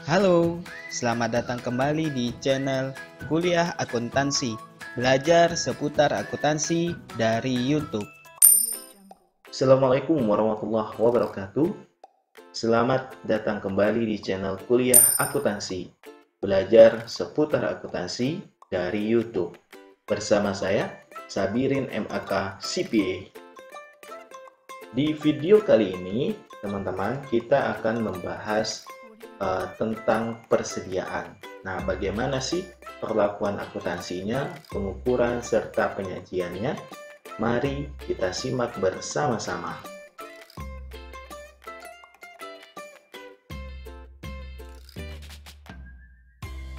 Halo, selamat datang kembali di channel Kuliah Akuntansi. Belajar seputar akuntansi dari YouTube. Assalamualaikum warahmatullahi wabarakatuh. Selamat datang kembali di channel Kuliah Akuntansi. Belajar seputar akuntansi dari YouTube. Bersama saya, Sabirin MAK CPA. Di video kali ini, teman-teman, kita akan membahas tentang persediaan. Nah, bagaimana sih perlakuan akuntansinya, pengukuran, serta penyajiannya? Mari kita simak bersama-sama.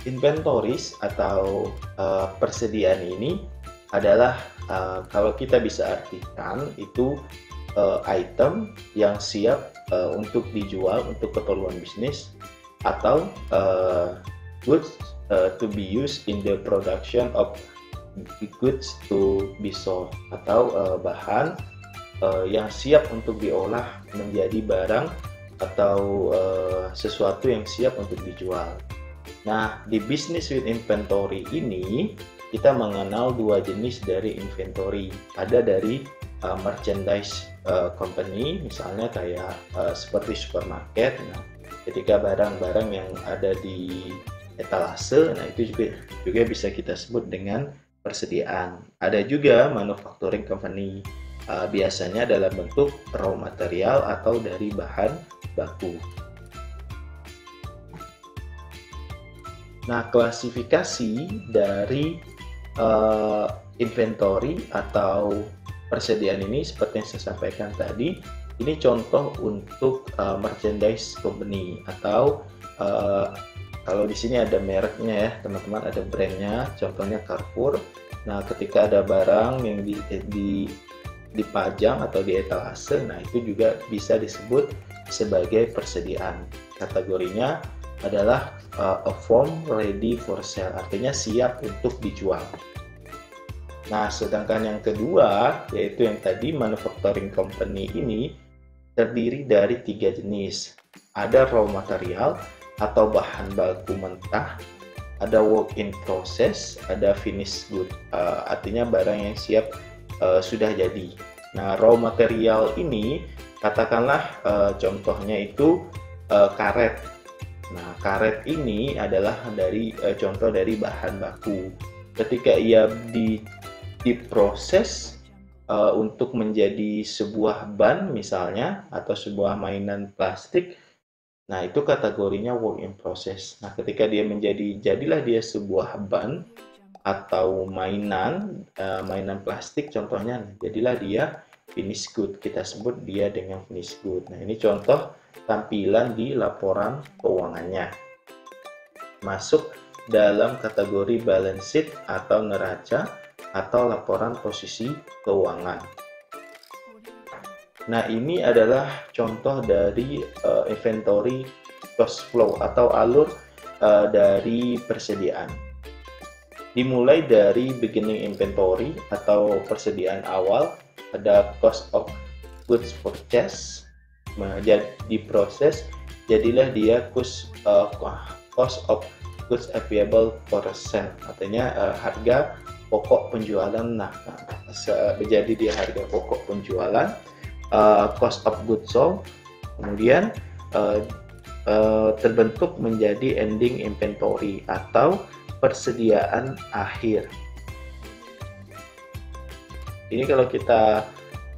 Inventories atau persediaan ini adalah kalau kita bisa artikan itu item yang siap untuk dijual untuk keperluan bisnis atau goods to be used in the production of goods to be sold, atau bahan yang siap untuk diolah menjadi barang atau sesuatu yang siap untuk dijual. Nah, di business with inventory ini kita mengenal dua jenis dari inventory. Ada dari merchandise company, misalnya kayak seperti supermarket. Nah, ketika barang-barang yang ada di etalase, nah itu juga bisa kita sebut dengan persediaan. Ada juga manufacturing company, biasanya dalam bentuk raw material atau dari bahan baku. Nah, klasifikasi dari inventory atau persediaan ini seperti yang saya sampaikan tadi, ini contoh untuk merchandise company atau kalau di sini ada mereknya ya teman-teman, ada brandnya, contohnya Carrefour. Nah, ketika ada barang yang dipajang atau di etalase, nah itu juga bisa disebut sebagai persediaan. Kategorinya adalah a form ready for sale, artinya siap untuk dijual. Nah, sedangkan yang kedua, yaitu yang tadi manufacturing company, ini terdiri dari tiga jenis. Ada raw material atau bahan baku mentah, ada work in process, ada finished good, artinya barang yang siap sudah jadi. Nah, raw material ini katakanlah contohnya itu karet. Nah, karet ini adalah contoh dari bahan baku. Ketika ia diproses untuk menjadi sebuah ban misalnya, atau sebuah mainan plastik, nah itu kategorinya work in process. Nah, ketika dia jadilah dia sebuah ban atau mainan plastik contohnya, jadilah dia finished good, kita sebut dia dengan finished good. Nah, ini contoh tampilan di laporan keuangannya, masuk dalam kategori balance sheet atau neraca atau laporan posisi keuangan. Nah, ini adalah contoh dari inventory cash flow atau alur dari persediaan. Dimulai dari beginning inventory atau persediaan awal, ada cost of goods purchase, diproses, jadilah dia cost of goods available for sale, artinya harga pokok penjualan. Nah, jadi dia harga pokok penjualan, cost of goods sold, kemudian terbentuk menjadi ending inventory atau persediaan akhir. Ini kalau kita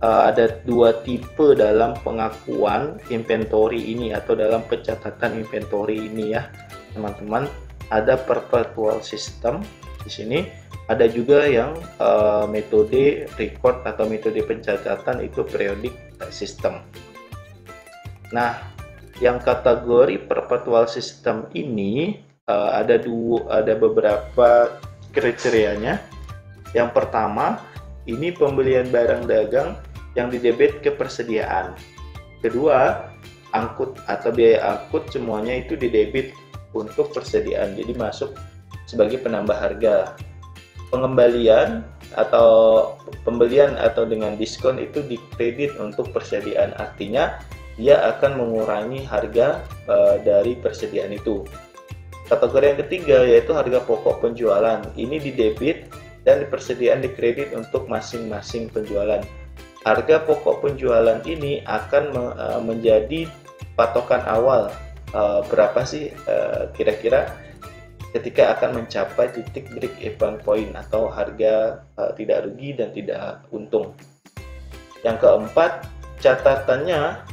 ada dua tipe dalam pengakuan inventory ini atau dalam pencatatan inventory ini ya teman-teman. Ada perpetual system di sini, ada juga yang metode record atau metode pencatatan itu periodic system. Nah, yang kategori perpetual system ini ada beberapa kriterianya. Yang pertama, ini pembelian barang dagang yang didebit ke persediaan. Kedua, angkut atau biaya angkut semuanya itu didebit untuk persediaan, jadi masuk sebagai penambah harga. Pembelian atau dengan diskon itu dikredit untuk persediaan, artinya dia akan mengurangi harga dari persediaan itu. Kategori yang ketiga yaitu harga pokok penjualan. Ini di debit dan persediaan di kredit untuk masing-masing penjualan. Harga pokok penjualan ini akan menjadi patokan awal berapa sih kira-kira ketika akan mencapai titik break even point atau harga tidak rugi dan tidak untung. Yang keempat, catatannya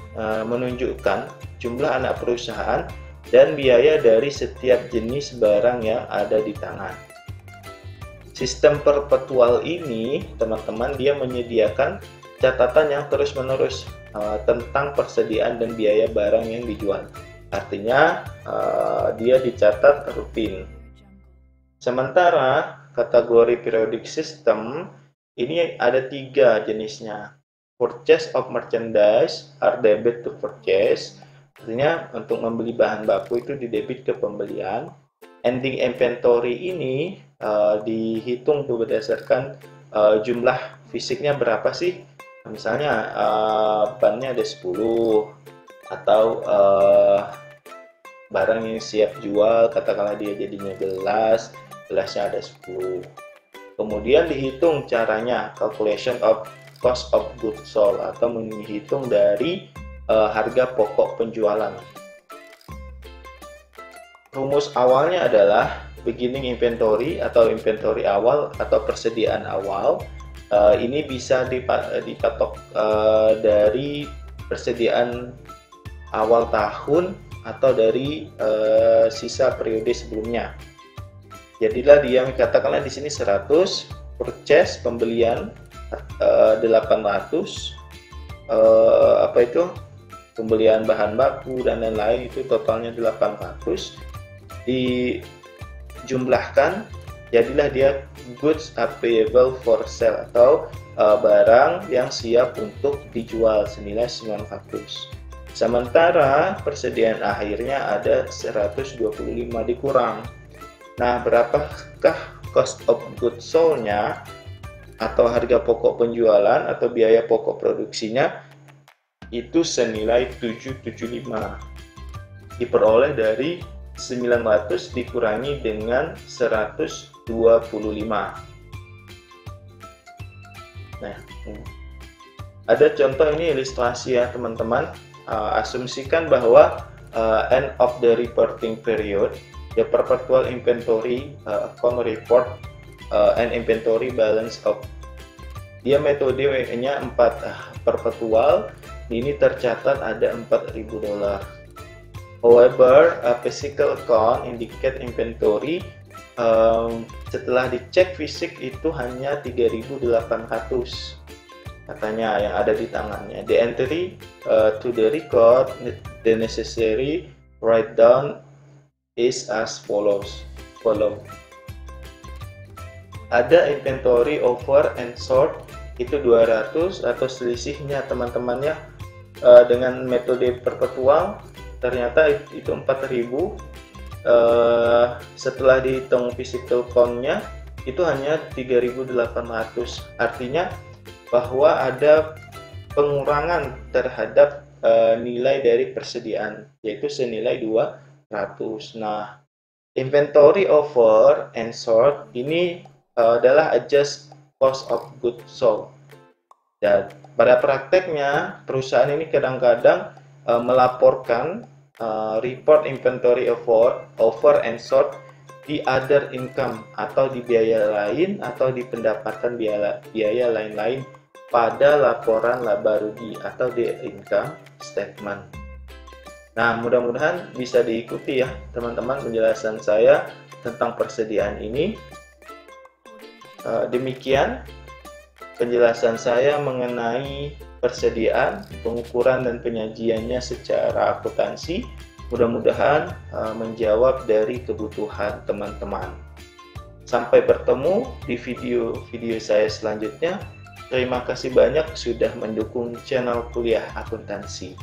menunjukkan jumlah anak perusahaan dan biaya dari setiap jenis barang yang ada di tangan. Sistem perpetual ini, teman-teman, dia menyediakan catatan yang terus-menerus tentang persediaan dan biaya barang yang dijual. Artinya, dia dicatat rutin. Sementara kategori periodic system ini ada 3 jenisnya. Purchase of merchandise are debit to purchase. Artinya untuk membeli bahan baku itu didebit ke pembelian. Ending inventory ini dihitung berdasarkan jumlah fisiknya berapa sih. Misalnya bannya ada 10 atau barang yang siap jual, katakanlah dia jadinya gelasnya ada 10. Kemudian dihitung caranya calculation of cost of goods sold atau menghitung dari harga pokok penjualan. Rumus awalnya adalah beginning inventory atau inventory awal atau persediaan awal. Ini bisa dipatok dari persediaan awal tahun atau dari sisa periode sebelumnya. Jadilah dia katakanlah di sini 100, purchase pembelian 800, pembelian bahan baku dan lain-lain itu totalnya 800, dijumlahkan jadilah dia goods available for sale atau barang yang siap untuk dijual senilai 900. Sementara persediaan akhirnya ada 125 dikurang. Nah, berapakah cost of goods sold-nya atau harga pokok penjualan atau biaya pokok produksinya? Itu senilai 775. Diperoleh dari 900 dikurangi dengan 125. Nah, ada contoh ini ilustrasi ya teman-teman. Asumsikan bahwa end of the reporting period, the perpetual inventory account report and inventory balance of. Dia metodenya 4 perpetual. Ini tercatat ada $4.000. However, a physical account indicate inventory setelah dicek fisik itu hanya 3.800 katanya yang ada di tangannya. The entry to the record, the necessary write down is as follows. Ada inventory over and short itu 200 atau selisihnya teman-teman ya. Dengan metode perpetual ternyata itu 4.000. Setelah dihitung physical count-nya itu hanya 3.800. Artinya bahwa ada pengurangan terhadap nilai dari persediaan yaitu senilai 200. Nah, inventory over and short ini adalah adjust cost of goods sold. Dan pada prakteknya perusahaan ini kadang-kadang melaporkan report inventory over and short di other income atau di biaya lain atau di pendapatan biaya lain-lain pada laporan laba rugi atau di income statement. Nah, mudah-mudahan bisa diikuti ya teman-teman penjelasan saya tentang persediaan ini. Demikian penjelasan saya mengenai persediaan, pengukuran dan penyajiannya secara akuntansi. Mudah-mudahan menjawab dari kebutuhan teman-teman. Sampai bertemu di video-video saya selanjutnya. Terima kasih banyak sudah mendukung channel Kuliah Akuntansi.